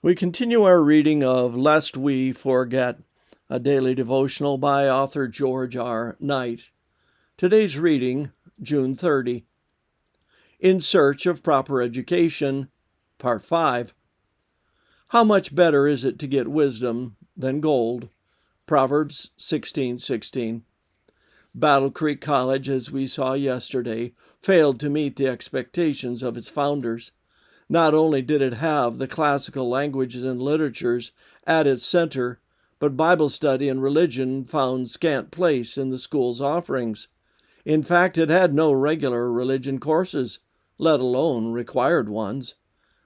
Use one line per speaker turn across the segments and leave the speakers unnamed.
We continue our reading of Lest We Forget, a daily devotional by author George R. Knight. Today's reading, June 30. In Search of Proper Education, Part 5. How much better is it to get wisdom than gold? Proverbs 16:16. Battle Creek College, as we saw yesterday, failed to meet the expectations of its founders. Not only did it have the classical languages and literatures at its center, but Bible study and religion found scant place in the school's offerings. In fact, it had no regular religion courses, let alone required ones.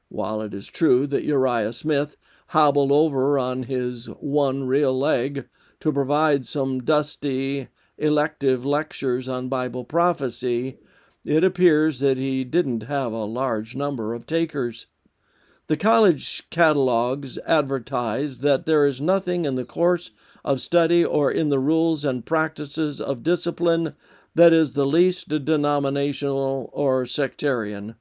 While it is true that Uriah Smith hobbled over on his one real leg to provide some dusty elective lectures on Bible prophecy, it appears that he didn't have a large number of takers. The college catalogs advertise that there is nothing in the course of study or in the rules and practices of discipline that is the least denominational or sectarian.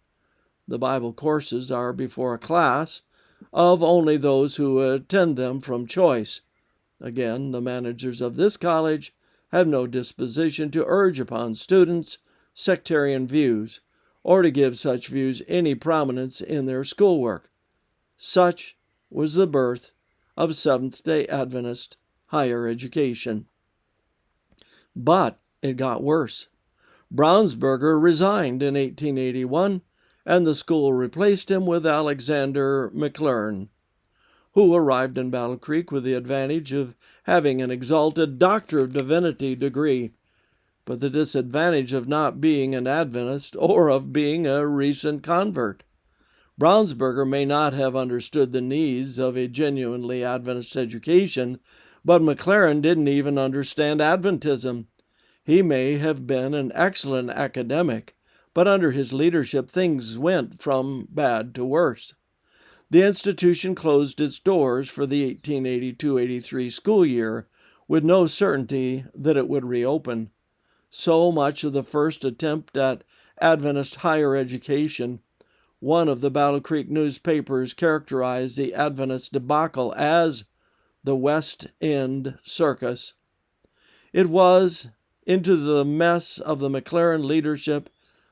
The Bible courses are before a class of only those who attend them from choice. Again, the managers of this college have no disposition to urge upon students sectarian views, or to give such views any prominence in their schoolwork. Such was the birth of Seventh-day Adventist higher education. But it got worse. Brownsberger resigned in 1881, and the school replaced him with Alexander McLaren, who arrived in Battle Creek with the advantage of having an exalted Doctor of Divinity degree, but the disadvantage of not being an Adventist or of being a recent convert. Brownsberger may not have understood the needs of a genuinely Adventist education, but McLaren didn't even understand Adventism. He may have been an excellent academic, but under his leadership things went from bad to worse. The institution closed its doors for the 1882-83 school year with no certainty that it would reopen. So much of the first attempt at Adventist higher education. One of the Battle Creek newspapers characterized the Adventist debacle as the West End Circus. It was into the mess of the McLaren leadership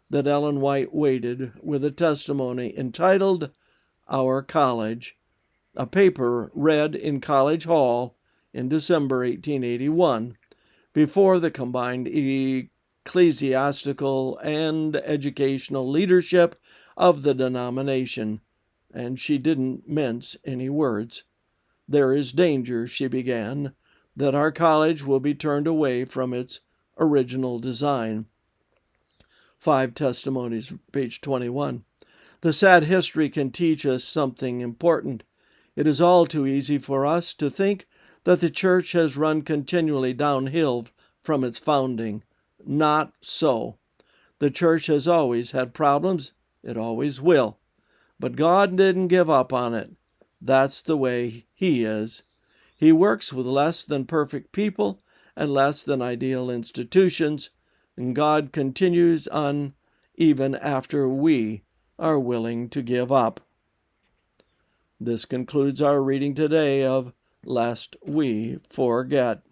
that Ellen White waded with a testimony entitled Our College, a paper read in College Hall in December 1881, before the combined ecclesiastical and educational leadership of the denomination, and she didn't mince any words. There is danger, she began, that our college will be turned away from its original design. 5 Testimonies, page 21. The sad history can teach us something important. It is all too easy for us to think that the church has run continually downhill from its founding. Not so. The church has always had problems. It always will. But God didn't give up on it. That's the way He is. He works with less than perfect people and less than ideal institutions, and God continues on even after we are willing to give up. This concludes our reading today of Lest We Forget.